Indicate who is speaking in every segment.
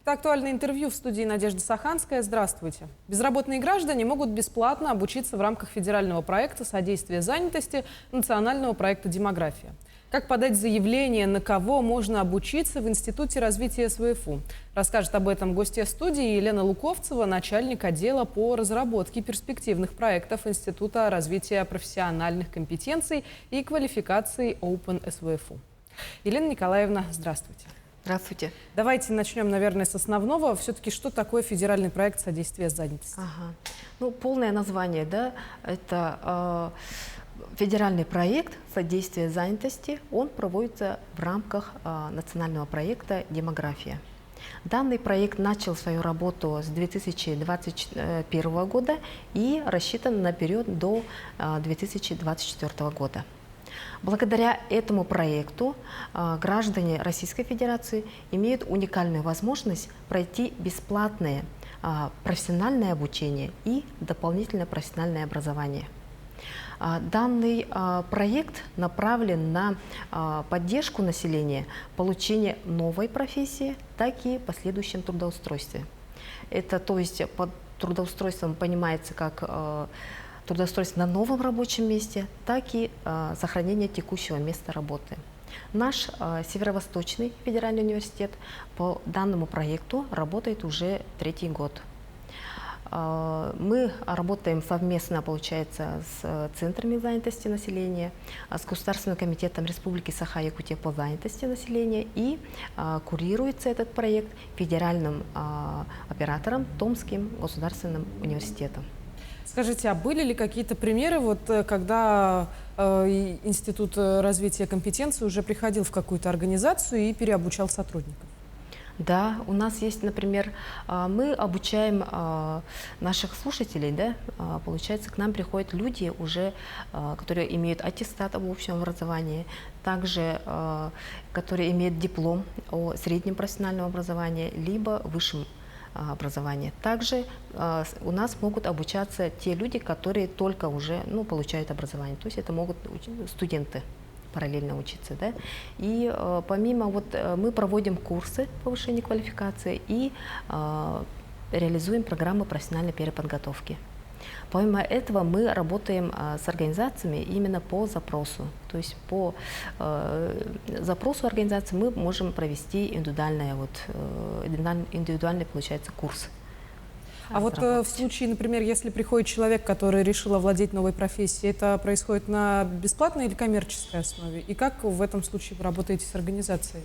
Speaker 1: Это актуальное интервью в студии Надежда Саханская. Здравствуйте. Безработные граждане могут бесплатно обучиться в рамках федерального проекта «Содействие занятости» национального проекта «Демография». Как подать заявление, на кого можно обучиться в Институте развития СВФУ? Расскажет об этом гостья студии Елена Луковцева, начальник отдела по разработке перспективных проектов Института развития профессиональных компетенций и квалификаций Open СВФУ. Елена Николаевна, здравствуйте.
Speaker 2: Здравствуйте.
Speaker 1: Давайте начнем, наверное, с основного. Все-таки, что такое федеральный проект «Содействие занятости»?
Speaker 2: Полное название, да, это федеральный проект «Содействие занятости». Он проводится в рамках национального проекта «Демография». Данный проект начал свою работу с 2021 года и рассчитан на период до 2024 года. Благодаря этому проекту граждане Российской Федерации имеют уникальную возможность пройти бесплатное профессиональное обучение и дополнительное профессиональное образование. Данный проект направлен на поддержку населения, получение новой профессии, так и последующем трудоустройстве. Это, то есть, под трудоустройством понимается как трудоустройство на новом рабочем месте, так и сохранение текущего места работы. Наш Северо-Восточный федеральный университет по данному проекту работает уже 3-й год. Мы работаем совместно, получается, с центрами занятости населения, с Государственным комитетом Республики Саха-Якутия по занятости населения, и курируется этот проект федеральным оператором Томским государственным университетом.
Speaker 1: Скажите, а были ли какие-то примеры, когда Институт развития компетенций уже приходил в какую-то организацию и переобучал сотрудников?
Speaker 2: Да, у нас есть, например, мы обучаем наших слушателей, да, получается, к нам приходят люди уже, которые имеют аттестат об общем образовании, также которые имеют диплом о среднем профессиональном образовании, либо высшем образования. Также у нас могут обучаться те люди, которые только уже получают образование, то есть это могут студенты параллельно учиться. Да? И помимо, мы проводим курсы повышения квалификации и реализуем программы профессиональной переподготовки. Помимо этого мы работаем с организациями именно по запросу. То есть по запросу организации мы можем провести индивидуальный, получается, курс.
Speaker 1: А в случае, например, если приходит человек, который решил овладеть новой профессией, это происходит на бесплатной или коммерческой основе? И как в этом случае вы работаете с организацией?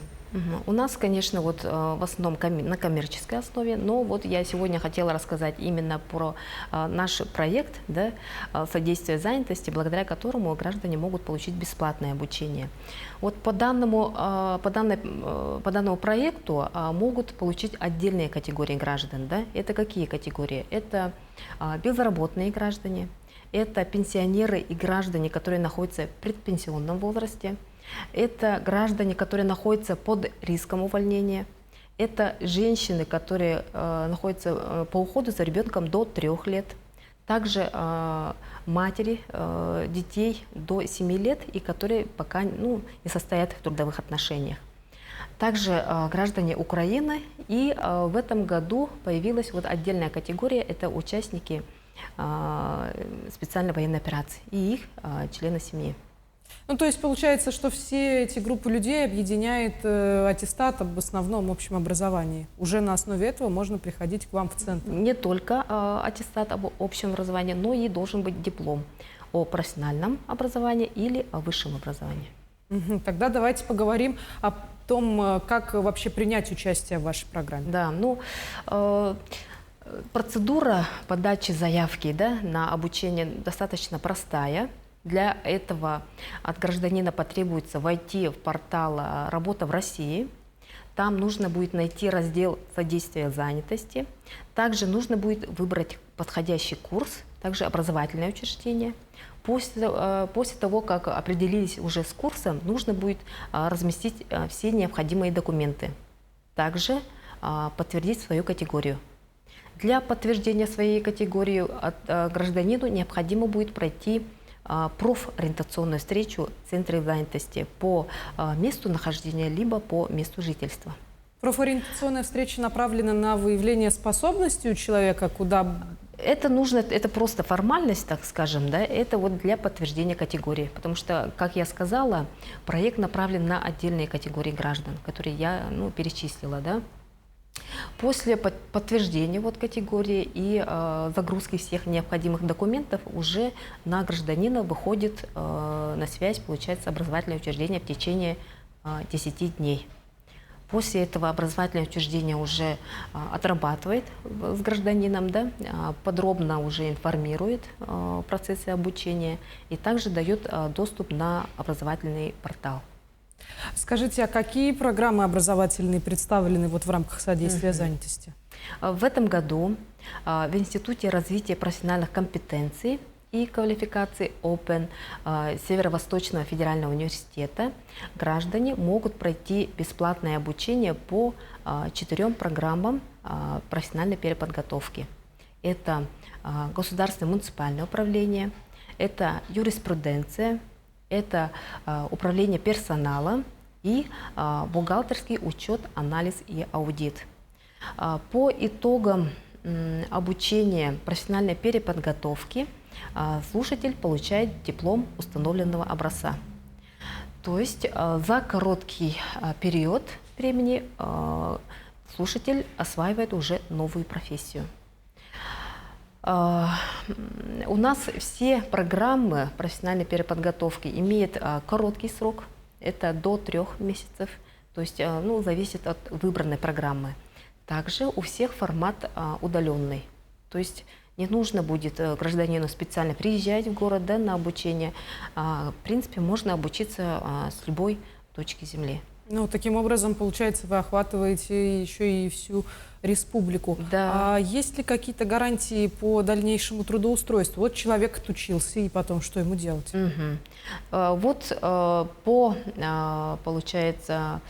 Speaker 2: У нас, конечно, в основном на коммерческой основе, но я сегодня хотела рассказать именно про наш проект, да, «Содействие занятости», благодаря которому граждане могут получить бесплатное обучение. По данному проекту могут получить отдельные категории граждан. Да? Это какие категории? Это безработные граждане, это пенсионеры и граждане, которые находятся в предпенсионном возрасте, это граждане, которые находятся под риском увольнения, это женщины, которые находятся по уходу за ребенком до 3 лет, также матери детей до 7 лет и которые пока не состоят в трудовых отношениях. Также граждане Украины, и в этом году появилась отдельная категория, это участники специальной военной операции и их члены семьи.
Speaker 1: То есть получается, что все эти группы людей объединяет аттестат об основном общем образовании. Уже на основе этого можно приходить к вам в центр.
Speaker 2: Не только аттестат об общем образовании, но и должен быть диплом о профессиональном образовании или о высшем образовании.
Speaker 1: Тогда давайте поговорим о том, как вообще принять участие в вашей программе.
Speaker 2: Да, процедура подачи заявки, да, на обучение достаточно простая. Для этого от гражданина потребуется войти в портал «Работа в России». Там нужно будет найти раздел «Содействие занятости». Также нужно будет выбрать подходящий курс, также образовательное учреждение. После того, как определились уже с курсом, нужно будет разместить все необходимые документы. Также подтвердить свою категорию. Для подтверждения своей категории гражданину необходимо будет пройти профориентационную встречу в Центре занятости по месту нахождения либо по месту жительства.
Speaker 1: Профориентационная встреча направлена на выявление способностей у человека, куда...
Speaker 2: Это нужно, это просто формальность, так скажем, да, это вот для подтверждения категории, потому что, как я сказала, проект направлен на отдельные категории граждан, которые я перечислила, да. После подтверждения вот категории и загрузки всех необходимых документов уже на гражданина выходит на связь, получается, образовательное учреждение в течение 10 дней. После этого образовательное учреждение уже отрабатывает с гражданином, да, подробно уже информирует о процессе обучения и также дает доступ на образовательный портал.
Speaker 1: Скажите, а какие программы образовательные представлены вот в рамках содействия занятости?
Speaker 2: В этом году в Институте развития профессиональных компетенций и квалификации Open Северо-Восточного федерального университета граждане могут пройти бесплатное обучение по 4 программам профессиональной переподготовки. Это государственное муниципальное управление, это юриспруденция, это управление персоналом и бухгалтерский учет, анализ и аудит. По итогам обучения профессиональной переподготовки слушатель получает диплом установленного образца. То есть за короткий период времени слушатель осваивает уже новую профессию. У нас все программы профессиональной переподготовки имеют короткий срок, это до 3 месяцев, то есть зависит от выбранной программы. Также у всех формат удаленный, то есть не нужно будет гражданину специально приезжать в город, да, на обучение. В принципе, можно обучиться с любой точки Земли.
Speaker 1: Ну, таким образом, получается, вы охватываете еще и всю республику.
Speaker 2: Да.
Speaker 1: А есть ли какие-то гарантии по дальнейшему трудоустройству? Вот человек отучился, и потом что ему делать?
Speaker 2: Вот получается,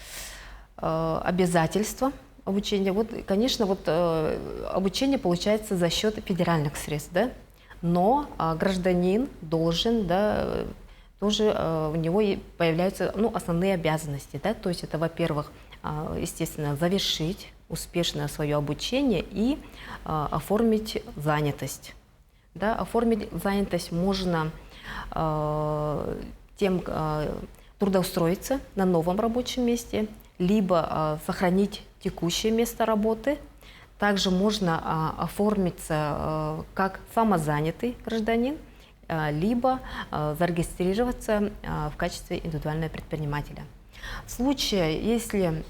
Speaker 2: обязательства обучения. Вот, конечно, обучение получается за счет федеральных средств, да? Но гражданин должен, да, тоже у него появляются основные обязанности, да? То есть это, во-первых, естественно, завершить успешно свое обучение и оформить занятость. Да? Оформить занятость можно трудоустроиться на новом рабочем месте, либо сохранить текущее место работы. Также можно оформиться как самозанятый гражданин, либо зарегистрироваться в качестве индивидуального предпринимателя. В случае, если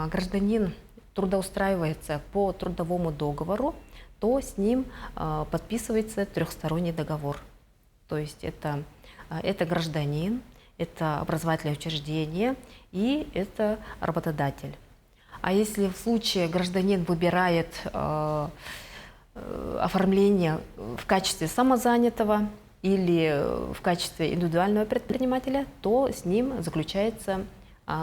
Speaker 2: гражданин трудоустраивается по трудовому договору, то с ним подписывается трехсторонний договор. То есть это гражданин, это образовательное учреждение и это работодатель. А если в случае гражданин выбирает оформление в качестве самозанятого или в качестве индивидуального предпринимателя, то с ним заключается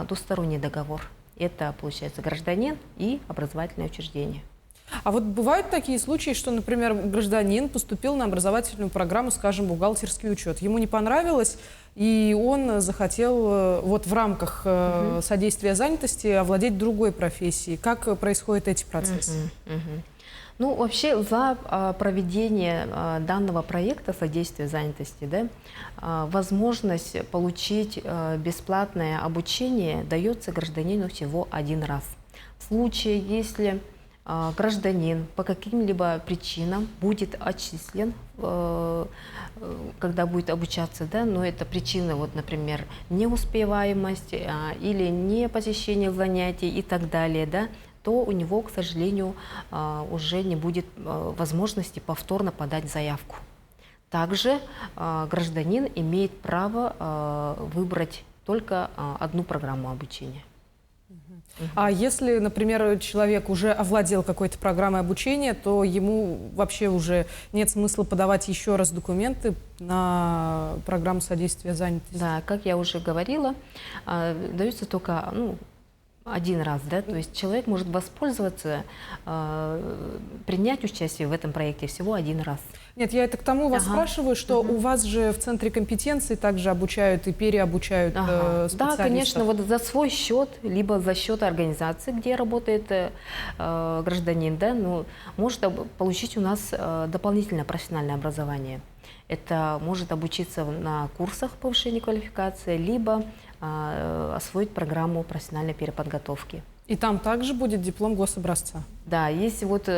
Speaker 2: двусторонний договор. Это, получается, гражданин и образовательное учреждение.
Speaker 1: А вот бывают такие случаи, что, например, гражданин поступил на образовательную программу, скажем, бухгалтерский учет. Ему не понравилось, и он захотел вот в рамках содействия занятости овладеть другой профессией. Как происходят эти процессы?
Speaker 2: Ну, вообще, за проведение данного проекта содействия занятости, да, возможность получить бесплатное обучение дается гражданину всего один раз. В случае, если гражданин по каким-либо причинам будет отчислен, когда будет обучаться, да, но это причина, вот, например, неуспеваемость или не посещение занятий и так далее, да, то у него, к сожалению, уже не будет возможности повторно подать заявку. Также гражданин имеет право выбрать только одну программу обучения.
Speaker 1: А если, например, человек уже овладел какой-то программой обучения, то ему вообще уже нет смысла подавать еще раз документы на программу содействия занятости?
Speaker 2: Да, как я уже говорила, даются только один раз, да, то есть человек может воспользоваться, принять участие в этом проекте всего один раз.
Speaker 1: Нет, я это к тому вас
Speaker 2: Ага.
Speaker 1: спрашиваю, что у вас же в Центре компетенции также обучают и переобучают
Speaker 2: Ага.
Speaker 1: специалистов.
Speaker 2: Да, конечно, вот за свой счет, либо за счет организации, где работает гражданин, да, ну, может получить у нас дополнительное профессиональное образование. Это может обучиться на курсах повышения квалификации, либо освоить программу профессиональной переподготовки.
Speaker 1: И там также будет диплом гособразца.
Speaker 2: Да, если вот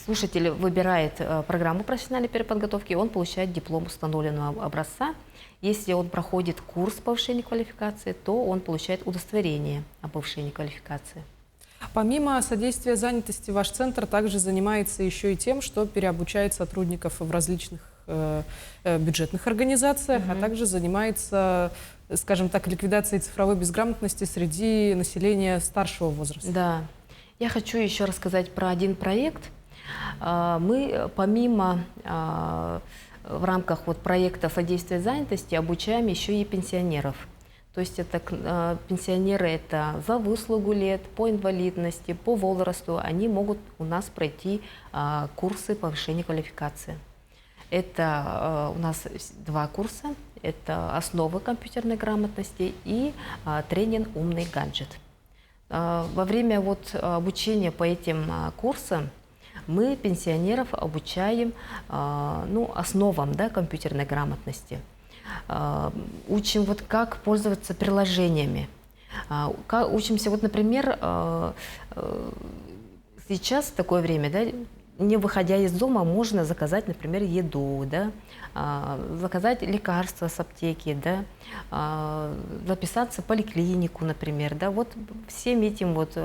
Speaker 2: слушатель выбирает программу профессиональной переподготовки, он получает диплом установленного образца. Если он проходит курс повышения квалификации, то он получает удостоверение о повышении квалификации.
Speaker 1: Помимо содействия занятости, ваш центр также занимается еще и тем, что переобучает сотрудников в различных бюджетных организациях, а также занимается, скажем так, ликвидацией цифровой безграмотности среди населения старшего возраста.
Speaker 2: Да. Я хочу еще рассказать про один проект. Мы помимо в рамках вот проекта содействия занятости обучаем еще и пенсионеров. То есть это пенсионеры это за выслугу лет, по инвалидности, по возрасту, они могут у нас пройти курсы повышения квалификации. Это у нас 2 курса. Это основы компьютерной грамотности и тренинг «Умный гаджет». Во время вот обучения по этим курсам мы пенсионеров обучаем ну, основам, да, компьютерной грамотности. Учим, вот, как пользоваться приложениями. Учимся, вот, например, сейчас в такое время, да, не выходя из дома, можно заказать, например, еду, да, заказать лекарства с аптеки, да, записаться в поликлинику, например. Да, вот всем этим вот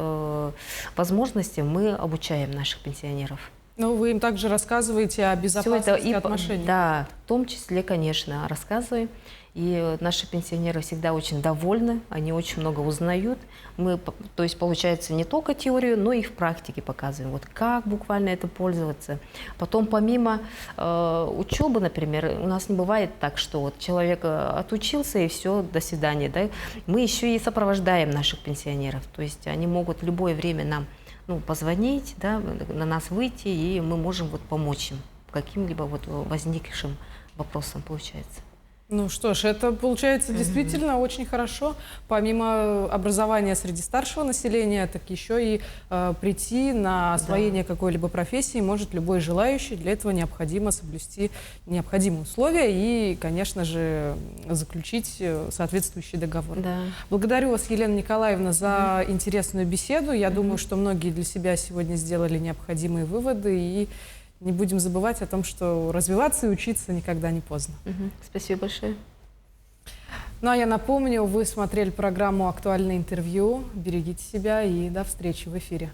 Speaker 2: возможностям мы обучаем наших пенсионеров.
Speaker 1: Но вы им также рассказываете о безопасности отношений.
Speaker 2: Да, в том числе, конечно, рассказываем. И наши пенсионеры всегда очень довольны, они очень много узнают. Мы, то есть, получается, не только теорию, но и в практике показываем, вот как буквально это пользоваться. Потом, помимо учебы, например, у нас не бывает так, что вот человек отучился и все, до свидания. Да? Мы еще и сопровождаем наших пенсионеров, то есть они могут в любое время нам позвонить, да, на нас выйти, и мы можем вот помочь им каким-либо вот возникшим вопросам, получается.
Speaker 1: Ну что ж, это получается действительно очень хорошо. Помимо образования среди старшего населения, так еще и прийти на освоение какой-либо профессии может любой желающий. Для этого необходимо соблюсти необходимые условия и, конечно же, заключить соответствующий договор.
Speaker 2: Да.
Speaker 1: Благодарю вас, Елена Николаевна, за интересную беседу. Я думаю, что многие для себя сегодня сделали необходимые выводы, и не будем забывать о том, что развиваться и учиться никогда не поздно.
Speaker 2: Спасибо большое.
Speaker 1: Ну а я напомню, вы смотрели программу «Актуальное интервью». Берегите себя и до встречи в эфире.